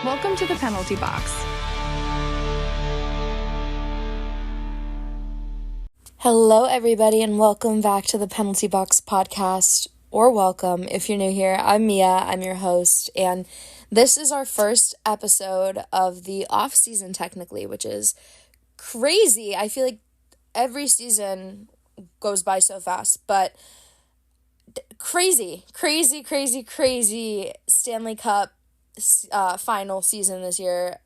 Welcome to the penalty box. Hello, everybody, and welcome back to the Penalty Box podcast, or welcome if you're new here. I'm Mia, I'm your host, and this is our first episode of the off season, technically, which is crazy. I feel like every season goes by so fast, but crazy Stanley Cup final season this year.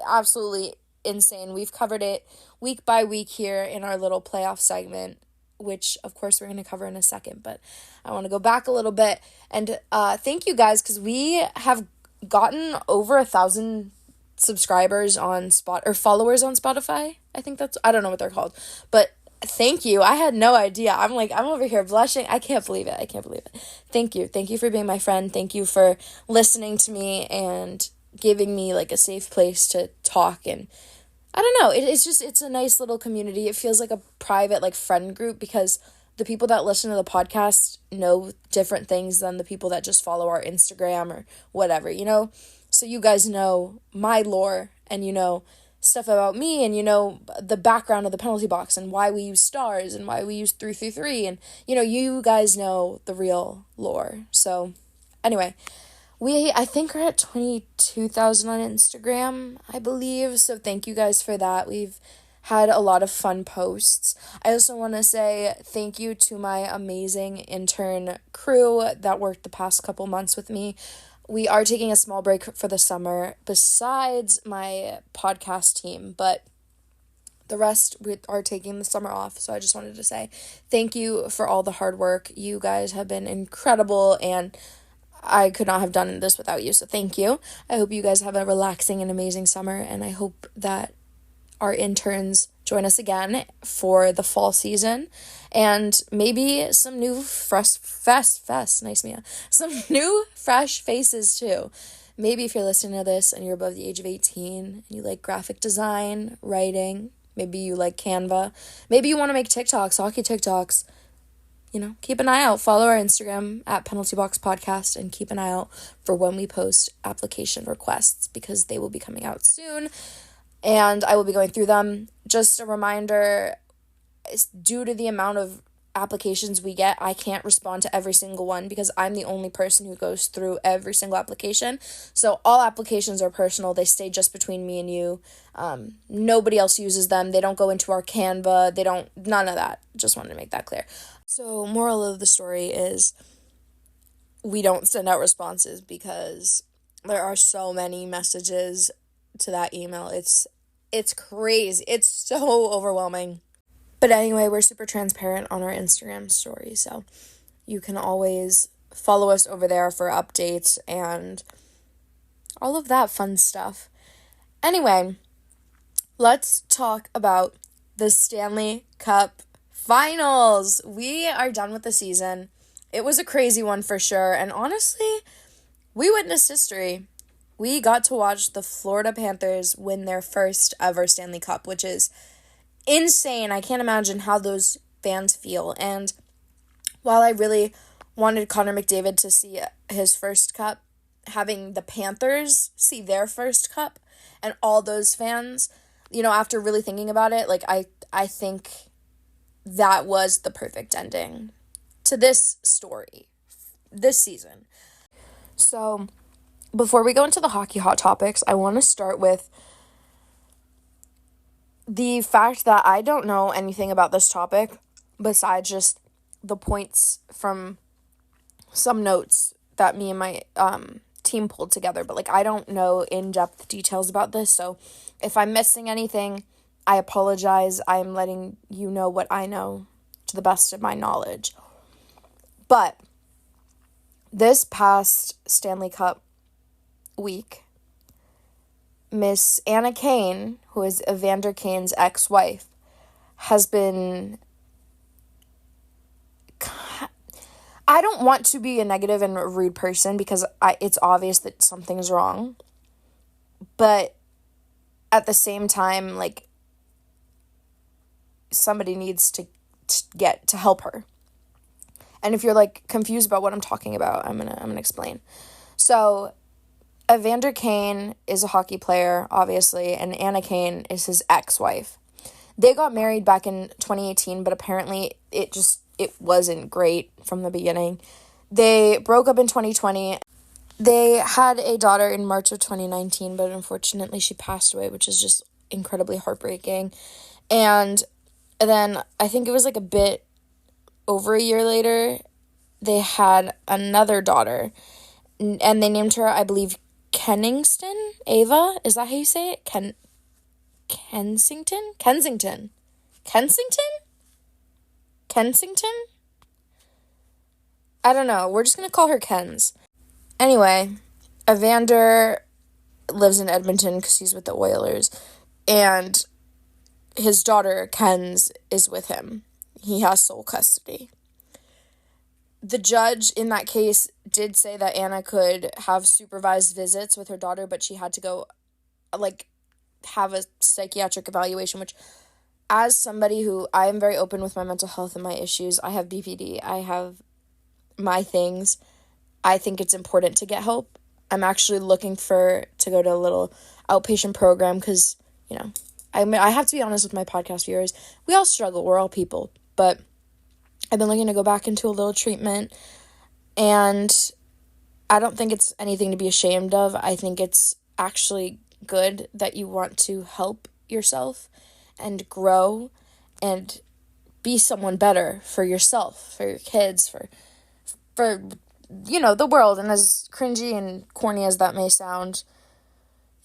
Absolutely insane. We've covered it week by week here in our little playoff segment, which of course we're going to cover in a second, but I want to go back a little bit and thank you guys, because we have gotten over 1,000 subscribers on followers on Spotify. I don't know what they're called, but thank you. I had no idea. I'm over here blushing. I can't believe it. Thank you for being my friend. Thank you for listening to me and giving me like a safe place to talk. And I don't know, it's a nice little community. It feels like a private like friend group, because the people that listen to the podcast know different things than the people that just follow our Instagram or whatever, so you guys know my lore, and stuff about me, and the background of the penalty box, and why we use stars, and why we use 333, and you guys know the real lore. So anyway, I think we're at 22,000 on Instagram, I believe, so thank you guys for that. We've had a lot of fun posts. I also want to say thank you to my amazing intern crew that worked the past couple months with me. We are taking a small break for the summer besides my podcast team, but the rest we are taking the summer off. So I just wanted to say thank you for all the hard work. You guys have been incredible, and I could not have done this without you. So thank you. I hope you guys have a relaxing and amazing summer, and I hope that our interns join us again for the fall season, and maybe some new some new fresh faces too. Maybe if you're listening to this and you're above the age of 18 and you like graphic design, writing, maybe you like Canva, maybe you want to make TikToks, hockey TikToks, keep an eye out. Follow our Instagram at Penalty Box Podcast, and keep an eye out for when we post application requests, because they will be coming out soon. And I will be going through them. Just a reminder, due to the amount of applications we get, I can't respond to every single one, because I'm the only person who goes through every single application. So all applications are personal. They stay just between me and you. Nobody else uses them. They don't go into our Canva. None of that. Just wanted to make that clear. So moral of the story is we don't send out responses because there are so many messages to that email. It's crazy. It's so overwhelming. But anyway, we're super transparent on our Instagram story, so you can always follow us over there for updates and all of that fun stuff. Anyway, let's talk about the Stanley Cup Finals. We are done with the season. It was a crazy one for sure, and honestly, we witnessed history. We got to watch the Florida Panthers win their first ever Stanley Cup, which is insane. I can't imagine how those fans feel. And while I really wanted Connor McDavid to see his first cup, having the Panthers see their first cup and all those fans, after really thinking about it, I think that was the perfect ending to this story, this season. So before we go into the hockey hot topics, I want to start with the fact that I don't know anything about this topic besides just the points from some notes that me and my team pulled together. But I don't know in-depth details about this. So if I'm missing anything, I apologize. I'm letting you know what I know to the best of my knowledge. But this past Stanley Cup week, Miss Anna Kane, who is Evander Kane's ex-wife, has been... I don't want to be a negative and rude person, because it's obvious that something's wrong. But at the same time, somebody needs to get to help her. And if you're confused about what I'm talking about, I'm gonna explain. So Evander Kane is a hockey player, obviously, and Anna Kane is his ex-wife. They got married back in 2018, but apparently it wasn't great from the beginning. They broke up in 2020. They had a daughter in March of 2019, but unfortunately she passed away, which is just incredibly heartbreaking. And then I think it was like a bit over a year later, they had another daughter, and they named her, I believe, Kensington? Ava? Is that how you say it? Kensington? Kensington? I don't know. We're just going to call her Kens. Anyway, Evander lives in Edmonton because he's with the Oilers, and his daughter, Kens, is with him. He has sole custody. The judge in that case did say that Anna could have supervised visits with her daughter, but she had to go, have a psychiatric evaluation, which, as somebody who, I am very open with my mental health and my issues. I have BPD. I have my things. I think it's important to get help. I'm actually looking to go to a little outpatient program because, I have to be honest with my podcast viewers. We all struggle. We're all people. But I've been looking to go back into a little treatment, and I don't think it's anything to be ashamed of. I think it's actually good that you want to help yourself and grow and be someone better for yourself, for your kids, for the world. And as cringy and corny as that may sound,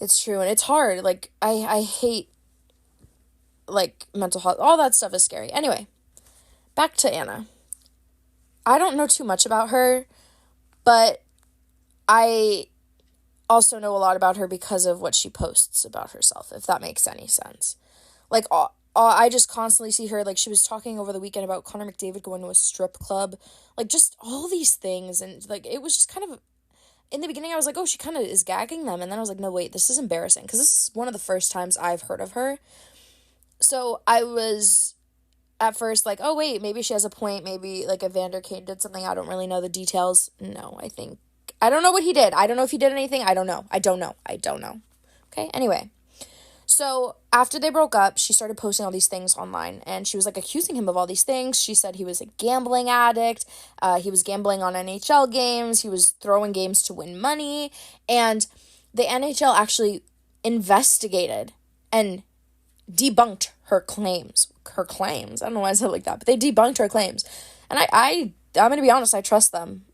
it's true, and it's hard. I hate, mental health. All that stuff is scary. Anyway, back to Anna. I don't know too much about her, but I also know a lot about her because of what she posts about herself, if that makes any sense. I just constantly see her, she was talking over the weekend about Connor McDavid going to a strip club, just all these things, and, it was just kind of, in the beginning I was like, oh, she kind of is gagging them, and then I was like, no, wait, this is embarrassing, because this is one of the first times I've heard of her. So I was at first oh, wait, maybe she has a point, maybe, Evander Kane did something, I don't really know the details. No, I don't know what he did. I don't know if he did anything. I don't know. Okay, anyway. So after they broke up, she started posting all these things online, and she was accusing him of all these things. She said he was a gambling addict. He was gambling on NHL games. He was throwing games to win money, and the NHL actually investigated and debunked her claims. I don't know why I said it like that, but they debunked her claims, and I'm gonna be honest, I trust them.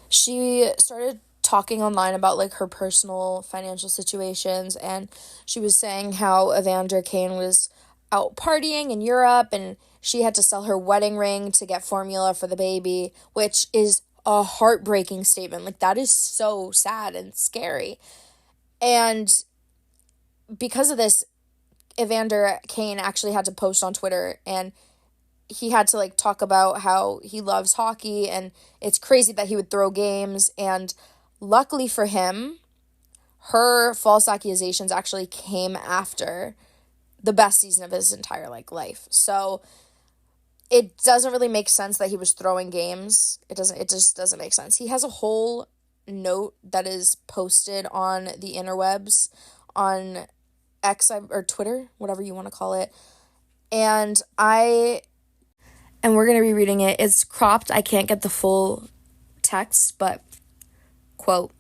She started talking online about her personal financial situations, and she was saying how Evander Kane was out partying in Europe, and she had to sell her wedding ring to get formula for the baby, which is a heartbreaking statement. That is so sad and scary. And because of this, Evander Kane actually had to post on Twitter, and he had to talk about how he loves hockey, and it's crazy that he would throw games. And luckily for him, her false accusations actually came after the best season of his entire life. So it doesn't really make sense that he was throwing games. It just doesn't make sense. He has a whole note that is posted on the interwebs, on X or Twitter, whatever you want to call it. And we're going to be reading it. It's cropped. I can't get the full text, but quote, ...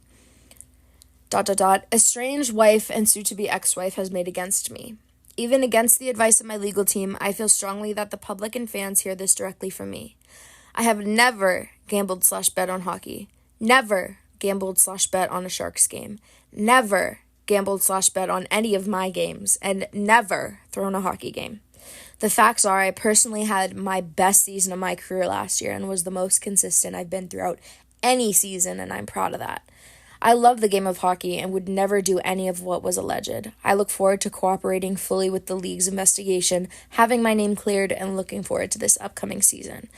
estranged wife and soon-to-be ex-wife has made against me. Even against the advice of my legal team, I feel strongly that the public and fans hear this directly from me. I have never gambled/bet on hockey. Never gambled/bet on a Sharks game. Never gambled/bet on any of my games, and never thrown a hockey game. The facts are I personally had my best season of my career last year and was the most consistent I've been throughout any season, and I'm proud of that. I love the game of hockey and would never do any of what was alleged. I look forward to cooperating fully with the league's investigation, having my name cleared, and looking forward to this upcoming season.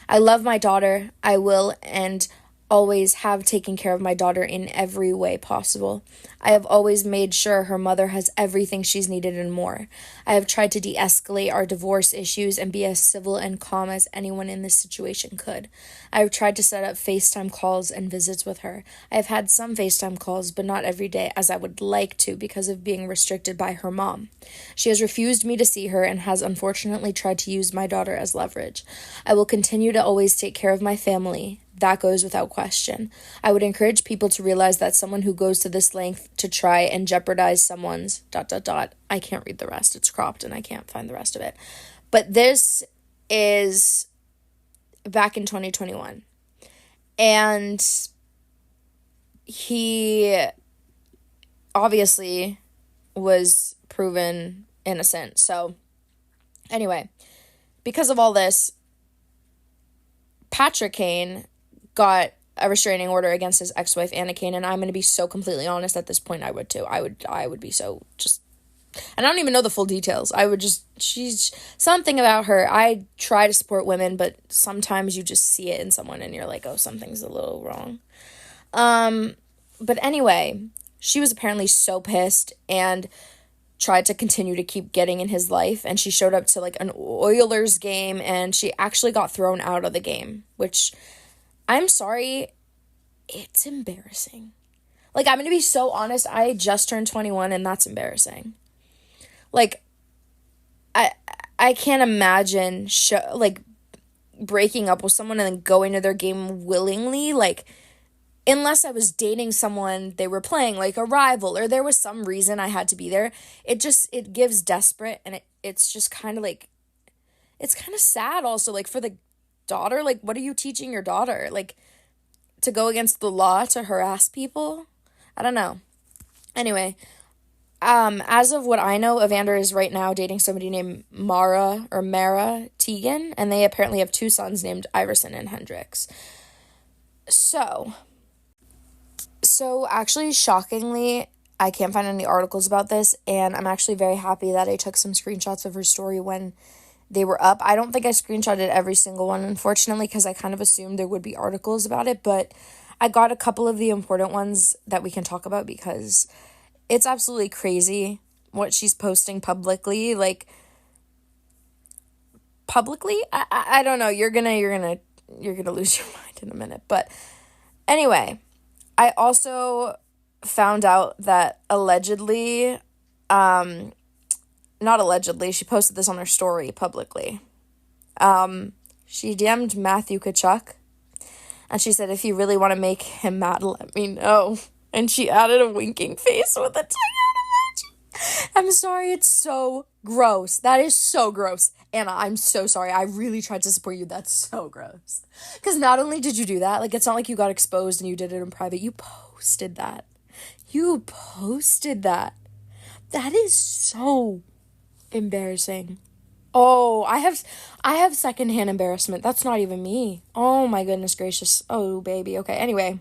I love my daughter. I will and always have taken care of my daughter in every way possible. I have always made sure her mother has everything she's needed and more. I have tried to de-escalate our divorce issues and be as civil and calm as anyone in this situation could. I have tried to set up FaceTime calls and visits with her. I have had some FaceTime calls, but not every day as I would like to because of being restricted by her mom. She has refused me to see her and has unfortunately tried to use my daughter as leverage. I will continue to always take care of my family. That goes without question. I would encourage people to realize that someone who goes to this length to try and jeopardize someone's ... I can't read the rest. It's cropped and I can't find the rest of it. But this is back in 2021. And he obviously was proven innocent. So anyway, because of all this, Patrick Kane got a restraining order against his ex-wife, Anna Kane, and I'm going to be so completely honest at this point, I would too. I would be so just, and I don't even know the full details. She's something about her. I try to support women, but sometimes you just see it in someone and you're like, oh, something's a little wrong. But anyway, she was apparently so pissed and tried to continue to keep getting in his life, and she showed up to like an Oilers game and she actually got thrown out of the game, which I'm sorry, it's embarrassing. Like, I'm going to be so honest, I just turned 21 and that's embarrassing. Like, I can't imagine breaking up with someone and then going to their game willingly, like, unless I was dating someone they were playing, like a rival, or there was some reason I had to be there. It gives desperate, and it's just kind of like, it's kind of sad also, like, for the daughter. Like, what are you teaching your daughter? Like, to go against the law to harass people? I don't know. Anyway, as of what I know, Evander is right now dating somebody named Mara Teagan, and they apparently have 2 sons named Iverson and Hendrix. So actually, shockingly, I can't find any articles about this, and I'm actually very happy that I took some screenshots of her story when they were up. I don't think I screenshotted every single one, unfortunately, because I kind of assumed there would be articles about it, but I got a couple of the important ones that we can talk about because it's absolutely crazy what she's posting publicly. Like, publicly? I don't know. You're gonna lose your mind in a minute. But anyway, I also found out that allegedly, not allegedly, she posted this on her story publicly. She DM'd Matthew Kachuk, and she said, if you really want to make him mad, let me know. And she added a winking face with a tiger emoji. I'm sorry, it's so gross. That is so gross. Anna, I'm so sorry. I really tried to support you. That's so gross. Because not only did you do that, like, it's not like you got exposed and you did it in private. You posted that. That is so embarrassing. Oh, I have secondhand embarrassment. That's not even me. Oh my goodness gracious. Oh baby. Okay, anyway.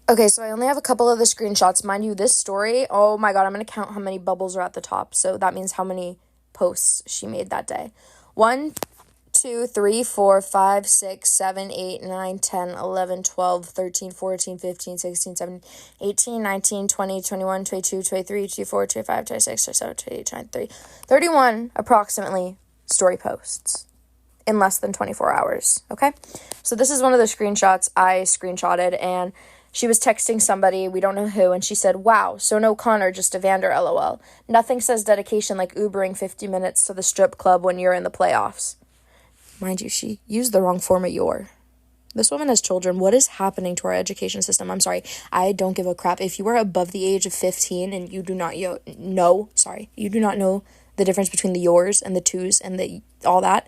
Okay, so I only have a couple of the screenshots. Mind you, this story, oh my god, I'm going to count how many bubbles are at the top. So that means how many posts she made that day. 1, 2, 3, 4, 5, 6, 7, 8, 9, 10, 11, 12, 13, 14, 15, 16, 17, 18, 19, 20, 21, 22, 23, 24, 25, 26, 27, 28, 29, 30, 31 approximately story posts in less than 24 hours, okay? So this is one of the screenshots I screenshotted, and she was texting somebody, we don't know who, and she said, wow, so no Connor, just Evander, LOL. Nothing says dedication like Ubering 50 minutes to the strip club when you're in the playoffs. Mind you, she used the wrong form of your. This woman has children. What is happening to our education system? I'm sorry. I don't give a crap. If you are above the age of 15 and you do not know the difference between the yours and the twos and the all that,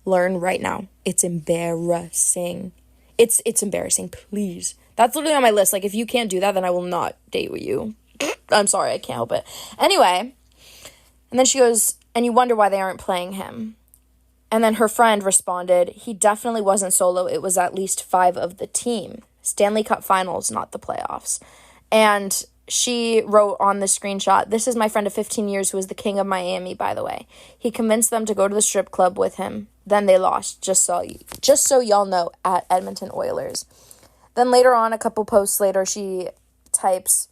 learn right now. It's embarrassing. It's embarrassing, please. That's literally on my list. Like, if you can't do that, then I will not date with you. I'm sorry, I can't help it. Anyway, and then she goes, and you wonder why they aren't playing him. And then her friend responded, he definitely wasn't solo. It was at least 5 of the team. Stanley Cup Finals, not the playoffs. And she wrote on the screenshot, this is my friend of 15 years who is the king of Miami, by the way. He convinced them to go to the strip club with him. Then they lost, just so y'all know, at Edmonton Oilers. Then later on, a couple posts later, she types,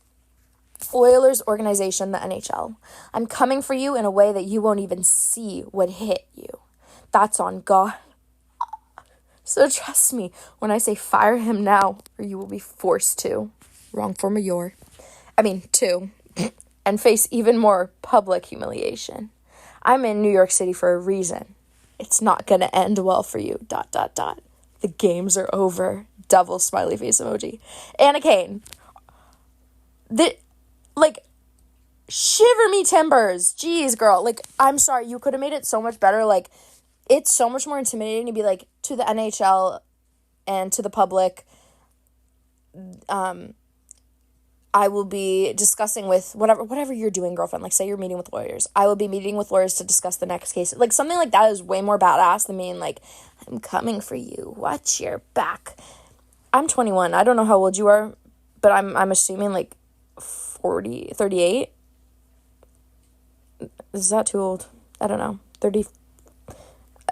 Oilers organization, the NHL. I'm coming for you in a way that you won't even see what hit you. That's on God. So trust me when I say fire him now, or you will be forced to. Wrong form of to. And face even more public humiliation. I'm in New York City for a reason. It's not going to end well for you, ... The games are over. Devil smiley face emoji. Anna Kane. Shiver me timbers. Jeez, girl. I'm sorry. You could have made it so much better. It's so much more intimidating to be to the NHL and to the public. I will be discussing with whatever you're doing, girlfriend. Say you're meeting with lawyers. I will be meeting with lawyers to discuss the next case. Something like that is way more badass than being I'm coming for you. Watch your back. I'm 21. I don't know how old you are, but I'm assuming 40, 38. Is that too old? I don't know.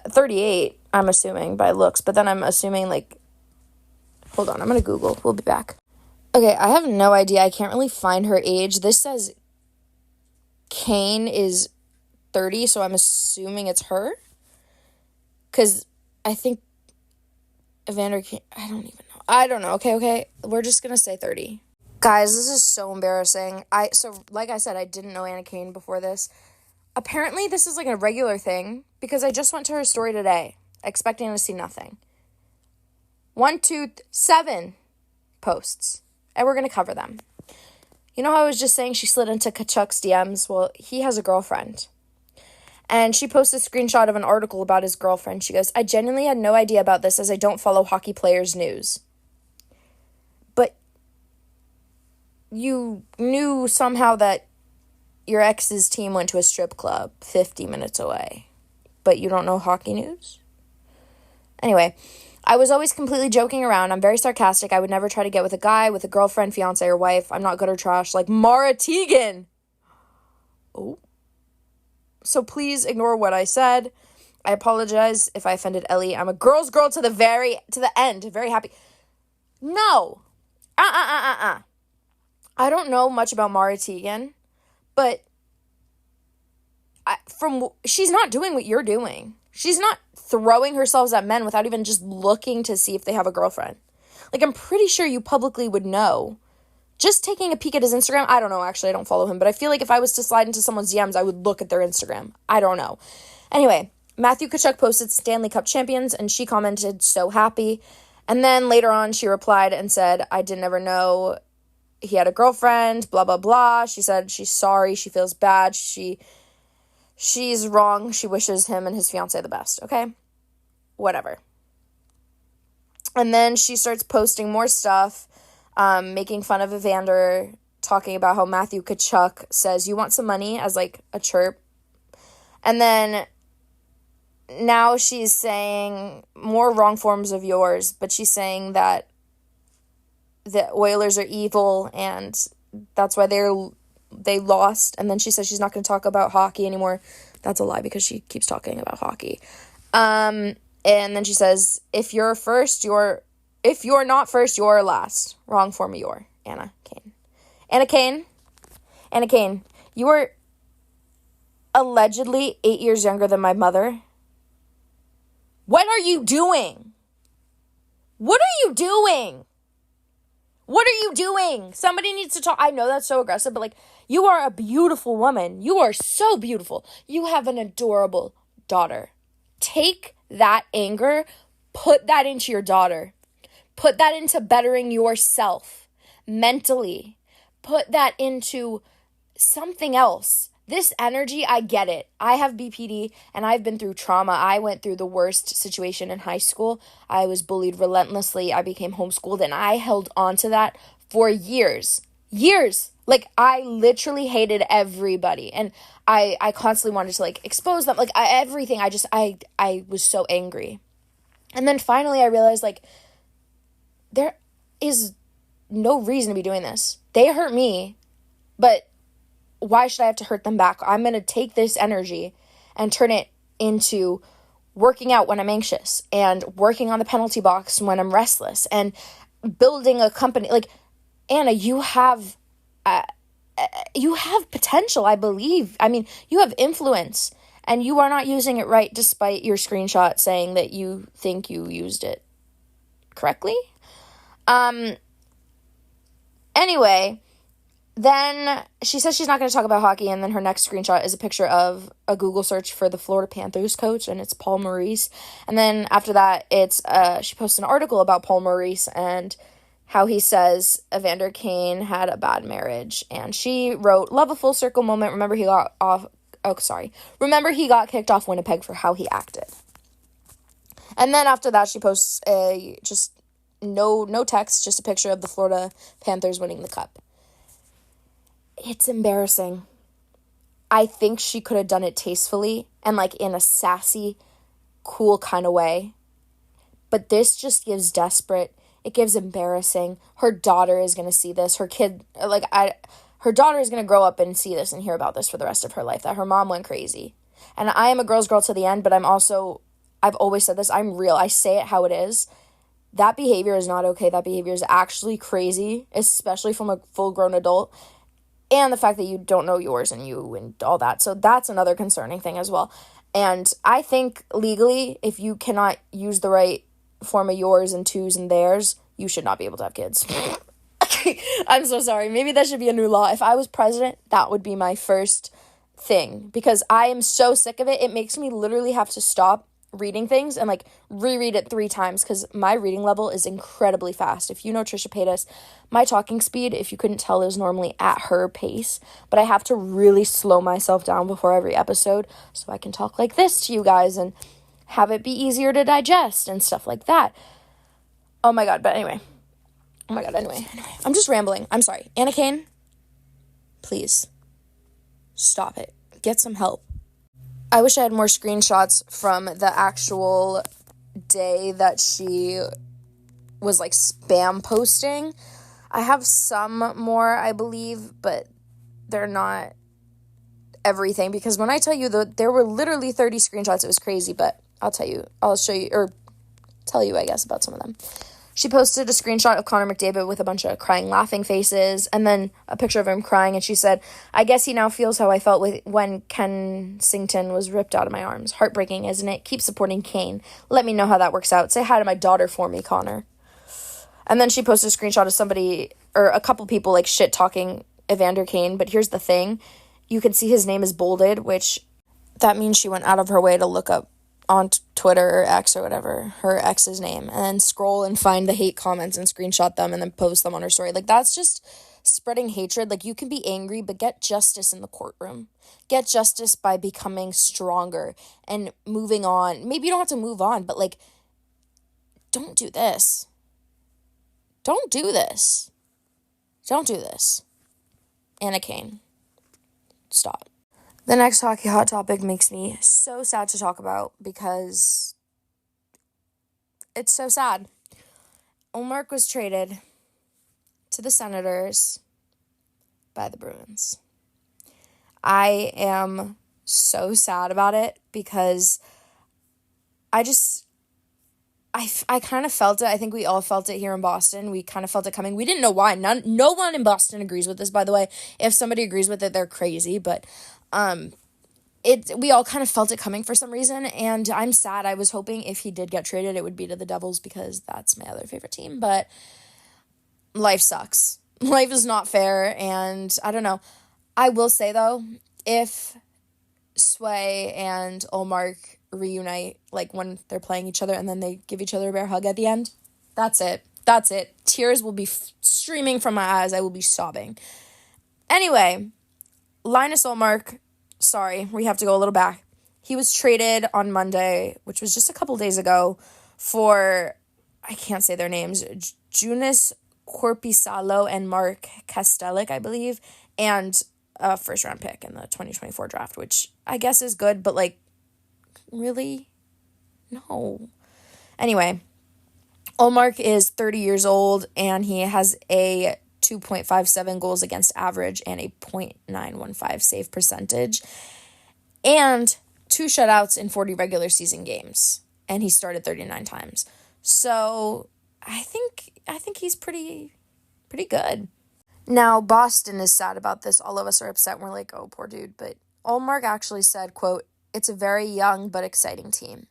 38, I'm assuming by looks, but then I'm assuming hold on, I'm going to Google. We'll be back. Okay, I have no idea. I can't really find her age. This says Kane is 30, so I'm assuming it's her. Because I think Evander Kane, I don't know. Okay. We're just going to say 30. Guys, this is so embarrassing. Like I said, I didn't know Anna Kane before this. Apparently, this is a regular thing because I just went to her story today, expecting to see nothing. 1, 2, 7 posts. And we're going to cover them. You know how I was just saying she slid into Kachuk's DMs? Well, he has a girlfriend. And she posted a screenshot of an article about his girlfriend. She goes, I genuinely had no idea about this as I don't follow hockey players' news. But you knew somehow that your ex's team went to a strip club 50 minutes away. But you don't know hockey news? Anyway, I was always completely joking around. I'm very sarcastic. I would never try to get with a guy, with a girlfriend, fiance, or wife. I'm not good or trash like Mara Teagan. Oh. So please ignore what I said. I apologize if I offended Ellie. I'm a girl's girl to the end. Very happy. No. I don't know much about Mara Teagan, but she's not doing what you're doing. She's not throwing herself at men without even just looking to see if they have a girlfriend. I'm pretty sure you publicly would know. Just taking a peek at his Instagram, I don't know, actually, I don't follow him, but I feel like if I was to slide into someone's DMs, I would look at their Instagram. I don't know. Anyway, Matthew Tkachuk posted Stanley Cup champions, and she commented, so happy. And then later on, she replied and said, I didn't ever know he had a girlfriend, blah, blah, blah. She said she's sorry, she feels bad, she's wrong, she wishes him and his fiancé the best, okay? Whatever. And then she starts posting more stuff, making fun of Evander, talking about how Matthew Tkachuk says, you want some money, as a chirp. And then now she's saying more wrong forms of yours, but she's saying that the Oilers are evil and that's why they lost. And then she says she's not going to talk about hockey anymore. That's a lie because she keeps talking about hockey. And then she says, if you're not first, you're last. Wrong form of your. Anna Kane. Anna Kane, you are allegedly 8 years younger than my mother. What are you doing? What are you doing? What are you doing? Somebody needs to talk. I know that's so aggressive, but you are a beautiful woman. You are so beautiful. You have an adorable daughter. Take that anger, put that into your daughter. Put that into bettering yourself mentally. Put that into something else. This energy, I get it. I have BPD and I've been through trauma. I went through the worst situation in high school. I was bullied relentlessly. I became homeschooled and I held on to that for years. Years. I literally hated everybody. And I constantly wanted to expose them. Everything. I was so angry. And then finally I realized there is no reason to be doing this. They hurt me, but why should I have to hurt them back? I'm going to take this energy and turn it into working out when I'm anxious and working on the penalty box when I'm restless and building a company. Like, Anna, you have potential, I believe. I mean, you have influence, and you are not using it right despite your screenshot saying that you think you used it correctly. Anyway, then she says she's not going to talk about hockey, and then her next screenshot is a picture of a Google search for the Florida Panthers coach, and it's Paul Maurice. And then after that, it's she posts an article about Paul Maurice and how he says Evander Kane had a bad marriage. And she wrote, "Love a full circle moment. Remember he got kicked off Winnipeg for how he acted." And then after that, she posts just no text, just a picture of the Florida Panthers winning the cup. It's embarrassing. I think she could have done it tastefully and like in a sassy, cool kind of way. But this just gives desperate. It gives embarrassing. Her daughter is going to see this. Her daughter is going to grow up and see this and hear about this for the rest of her life, that her mom went crazy. And I am a girl's girl to the end, but I've always said this, I'm real. I say it how it is. That behavior is not okay. That behavior is actually crazy, especially from a full-grown adult. And the fact that you don't know yours and all that. So that's another concerning thing as well. And I think legally, if you cannot use the right form of yours and twos and theirs, you should not be able to have kids. I'm so sorry. Maybe that should be a new law. If I was president, that would be my first thing. Because I am so sick of it. It makes me literally have to stop reading things and like reread it 3 times because my reading level is incredibly fast. If you know Trisha Paytas, my talking speed, if you couldn't tell, is normally at her pace, but I have to really slow myself down before every episode so I can talk like this to you guys and have it be easier to digest and stuff like that. Oh my god, anyway, I'm just rambling. I'm sorry. Anna Kane, please stop it. Get some help. I wish I had more screenshots from the actual day that she was like spam posting. I have some more, I believe, but they're not everything, because when I tell you that there were literally 30 screenshots, it was crazy, but I'll tell you, I guess, about some of them. She posted a screenshot of Connor McDavid with a bunch of crying, laughing faces, and then a picture of him crying, and she said, "I guess he now feels how I felt when Kensington was ripped out of my arms. Heartbreaking, isn't it? Keep supporting Kane. Let me know how that works out. Say hi to my daughter for me, Connor." And then she posted a screenshot of somebody, or a couple people, like, shit-talking Evander Kane, but here's the thing. You can see his name is bolded, which that means she went out of her way to look up on Twitter or X or whatever, her ex's name, and then scroll and find the hate comments and screenshot them and then post them on her story. Like, that's just spreading hatred. Like, you can be angry, but get justice in the courtroom. Get justice by becoming stronger and moving on. Maybe you don't have to move on, but, like, don't do this. Don't do this. Don't do this. Anna Kane, stop. The next hockey hot topic makes me so sad to talk about because it's so sad. Ullmark was traded to the Senators by the Bruins. I am so sad about it because I kind of felt it. I think we all felt it here in Boston. We kind of felt it coming. We didn't know why. No one in Boston agrees with this, by the way. If somebody agrees with it, they're crazy. But we all kind of felt it coming for some reason, and I'm sad. I was hoping if he did get traded, it would be to the Devils because that's my other favorite team. But life sucks. Life is not fair, and I don't know. I will say, though, if Sway and Ullmark reunite, like when they're playing each other and then they give each other a bear hug at the end, that's it. Tears will be streaming from my eyes. I will be sobbing. Anyway, Linus Ullmark, sorry, we have to go a little back. He was traded on Monday, which was just a couple days ago, for, I can't say their names, Joonas Korpisalo and Mark Kastelik, I believe, and a first-round pick in the 2024 draft, which I guess is good, but, like, really? No. Anyway, Ullmark is 30 years old, and he has a 2.57 goals against average and a .915 save percentage and 2 shutouts in 40 regular season games, and he started 39 times. So I think he's pretty good. Now, Boston is sad about this. All of us are upset. We're like, oh, poor dude. But Ullmark actually said, quote, "It's a very young but exciting team.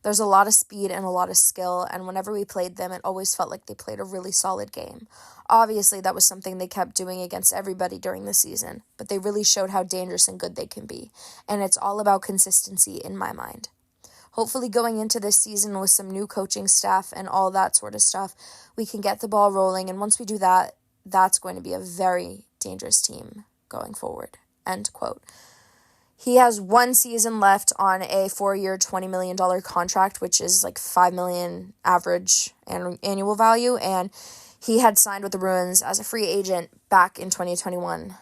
There's a lot of speed and a lot of skill, and whenever we played them, it always felt like they played a really solid game. Obviously, that was something they kept doing against everybody during the season, but they really showed how dangerous and good they can be, and it's all about consistency in my mind. Hopefully going into this season with some new coaching staff and all that sort of stuff, we can get the ball rolling, and once we do that, that's going to be a very dangerous team going forward," end quote. He has 1 season left on a 4-year, $20 million contract, which is like $5 million average annual value. And he had signed with the Bruins as a free agent back in 2021,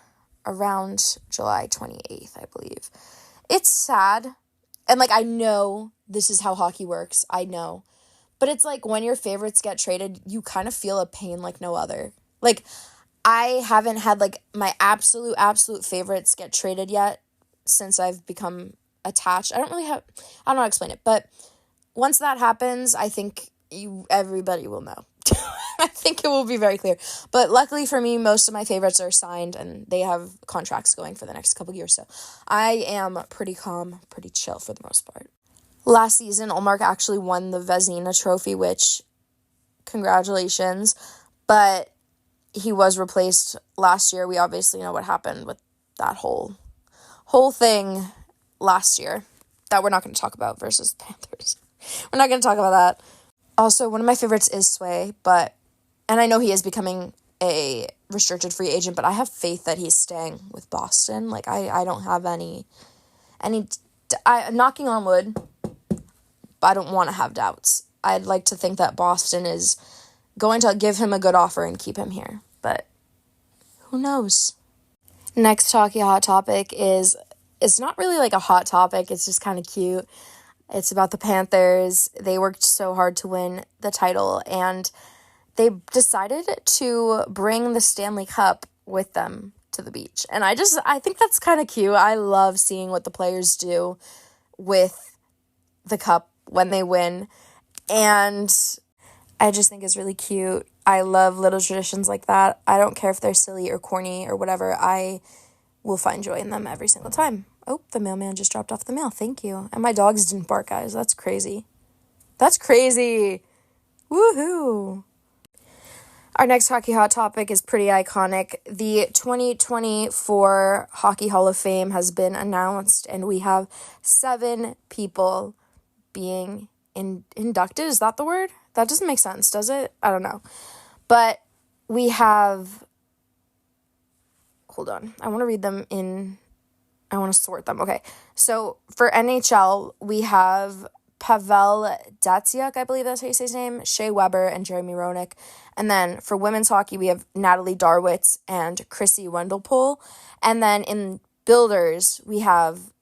around July 28th, I believe. It's sad. And like, I know this is how hockey works. I know. But it's like when your favorites get traded, you kind of feel a pain like no other. Like, I haven't had like my absolute favorites get traded yet since I've become attached. I don't know how to explain it, but once that happens, I think everybody will know. I think it will be very clear. But luckily for me, most of my favorites are signed and they have contracts going for the next couple years. So I am pretty calm, pretty chill for the most part. Last season, Ullmark actually won the Vezina trophy, which congratulations. But he was replaced last year. We obviously know what happened with that whole thing last year that we're not going to talk about versus the Panthers. We're not going to talk about that. Also, one of my favorites is Sway, and I know he is becoming a restricted free agent, but I have faith that he's staying with Boston. Like, I don't have any knocking on wood, but I don't want to have doubts. I'd like to think that Boston is going to give him a good offer and keep him here, but who knows? Next hockey hot topic it's not really like a hot topic, it's just kind of cute. It's about the Panthers. They worked so hard to win the title, and they decided to bring the Stanley Cup with them to the beach. And I think that's kind of cute. I love seeing what the players do with the cup when they win, and I just think it's really cute. I love little traditions like that. I don't care if they're silly or corny or whatever. I will find joy in them every single time. Oh, the mailman just dropped off the mail. Thank you. And my dogs didn't bark, guys. That's crazy. That's crazy. Woohoo. Our next hockey hot topic is pretty iconic. The 2024 Hockey Hall of Fame has been announced, and we have 7 people being inducted. Is that the word? That doesn't make sense, does it? I don't know. But we have... Hold on. I want to read them I want to sort them. Okay. So for NHL, we have Pavel Datsyuk, I believe that's how you say his name, Shea Weber, and Jeremy Roenick. And then for women's hockey, we have Natalie Darwitz and Chrissy Wendelpool. And then in builders, we have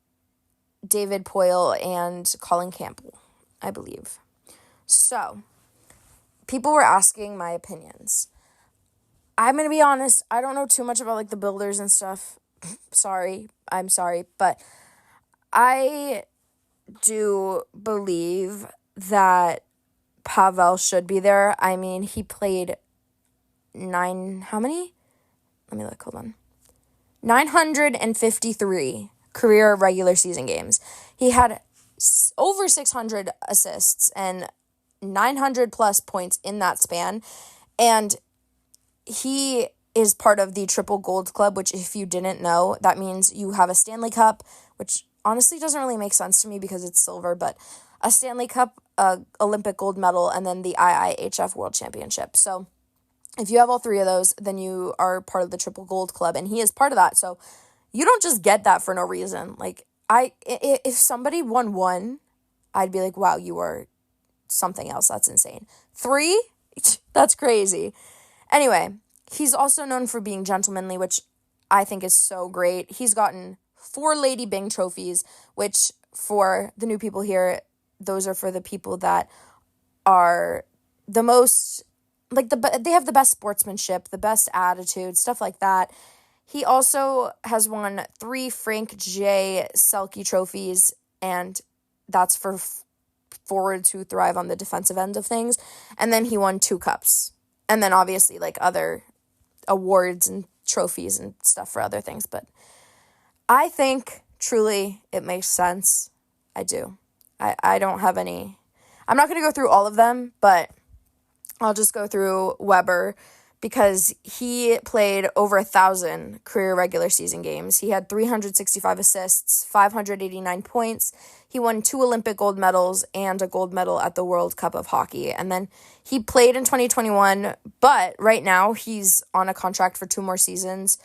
David Poyle and Colin Campbell, I believe. So, people were asking my opinions. I'm going to be honest, I don't know too much about like the builders and stuff. I'm sorry, but I do believe that Pavel should be there. I mean, he played how many? Let me look, hold on. 953 career regular season games. He had over 600 assists and 900 plus points in that span. And he is part of the Triple Gold Club, which if you didn't know, that means you have a Stanley Cup, which honestly doesn't really make sense to me because it's silver, but a Stanley Cup, a Olympic gold medal, and then the IIHF World Championship. So if you have all 3 of those, then you are part of the Triple Gold Club, and he is part of that. So you don't just get that for no reason. Like, if somebody won 1, I'd be like, wow, you are something else. That's insane. 3? That's crazy. Anyway, he's also known for being gentlemanly, which I think is so great. He's gotten 4 Lady Byng trophies, which for the new people here, those are for the people that are the most, like, they have the best sportsmanship, the best attitude, stuff like that. He also has won 3 Frank J. Selke trophies, and that's for forwards who thrive on the defensive end of things. And then he won 2 cups. And then obviously like other awards and trophies and stuff for other things. But I think truly it makes sense. I do. I don't have any. I'm not going to go through all of them, but I'll just go through Weber because he played over 1,000 career regular season games. He had 365 assists, 589 points. He won 2 Olympic gold medals and a gold medal at the World Cup of Hockey. And then he played in 2021, but right now he's on a contract for 2 more seasons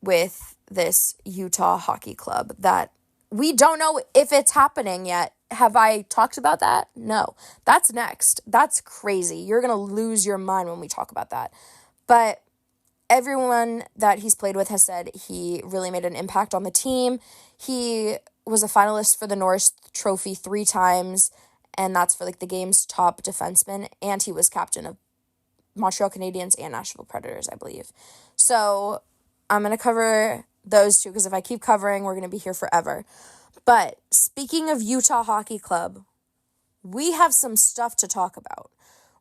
with this Utah Hockey Club that we don't know if it's happening yet. Have I talked about that? No. That's next. That's crazy. You're going to lose your mind when we talk about that. But everyone that he's played with has said he really made an impact on the team. He was a finalist for the Norris Trophy 3 times, and that's for like the game's top defenseman, and he was captain of Montreal Canadiens and Nashville Predators, I believe. So I'm going to cover those 2 because if I keep covering, we're going to be here forever. But speaking of Utah Hockey Club, we have some stuff to talk about.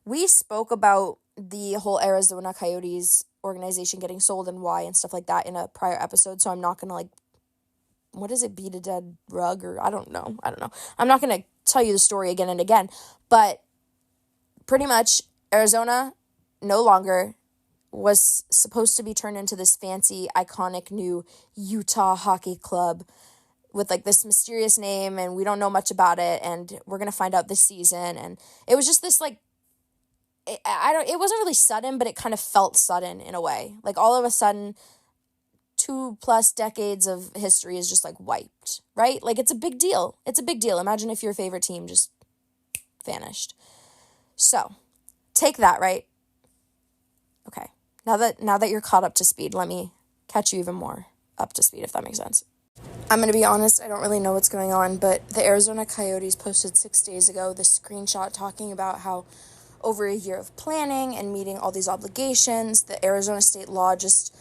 We spoke about the whole Arizona Coyotes organization getting sold and why and stuff like that in a prior episode, so I'm not going to like, what is it, beat a dead rug, or I don't know. I'm not going to tell you the story again and again, but pretty much Arizona no longer was supposed to be turned into this fancy, iconic new Utah Hockey Club with like this mysterious name, and we don't know much about it, and we're going to find out this season. And it was just this like, it wasn't really sudden, but it kind of felt sudden in a way. Like all of a sudden 2+ decades of history is just like wiped, right? Like it's a big deal. It's a big deal. Imagine if your favorite team just vanished. So take that, right? Okay. Now that you're caught up to speed, let me catch you even more up to speed, if that makes sense. I'm going to be honest, I don't really know what's going on, but the Arizona Coyotes posted 6 days ago this screenshot talking about how over a year of planning and meeting all these obligations, the Arizona state law just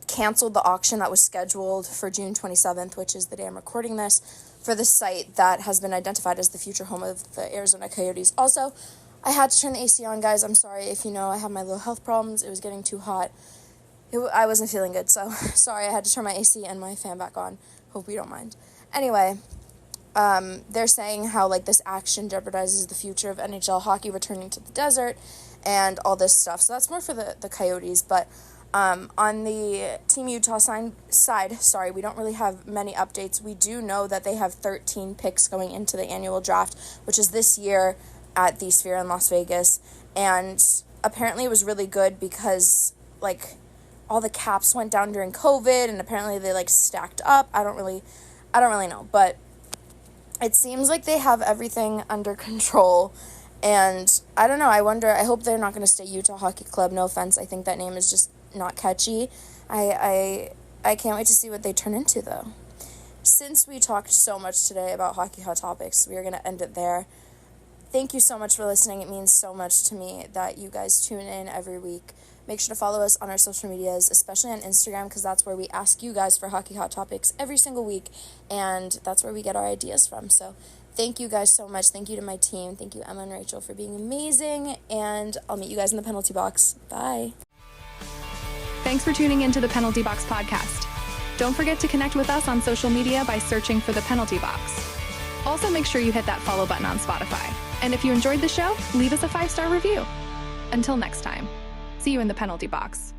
canceled the auction that was scheduled for June 27th, which is the day I'm recording this, for the site that has been identified as the future home of the Arizona Coyotes. Also, I had to turn the AC on, guys. I'm sorry if you know I have my little health problems. It was getting too hot. I wasn't feeling good, so sorry I had to turn my AC and my fan back on. Hope you don't mind. Anyway, they're saying how like this action jeopardizes the future of NHL hockey returning to the desert and all this stuff. So that's more for the Coyotes, but on the Team Utah side, we don't really have many updates. We do know that they have 13 picks going into the annual draft, which is this year at the Sphere in Las Vegas, and apparently it was really good because like all the caps went down during COVID, and apparently they like stacked up. I don't really know, but it seems like they have everything under control, and I don't know. I hope they're not going to stay Utah Hockey Club. No offense, I think that name is just not catchy. I can't wait to see what they turn into, though. Since we talked so much today about Hockey Hot Topics, we are going to end it there. Thank you so much for listening. It means so much to me that you guys tune in every week. Make sure to follow us on our social medias, especially on Instagram, because that's where we ask you guys for Hockey Hot Topics every single week, and that's where we get our ideas from. So thank you guys so much. Thank you to my team. Thank you, Emma and Rachel, for being amazing, and I'll meet you guys in the penalty box. Bye. Thanks for tuning into the Penalty Box Podcast. Don't forget to connect with us on social media by searching for the Penalty Box. Also, make sure you hit that follow button on Spotify. And if you enjoyed the show, leave us a 5-star review. Until next time, see you in the penalty box.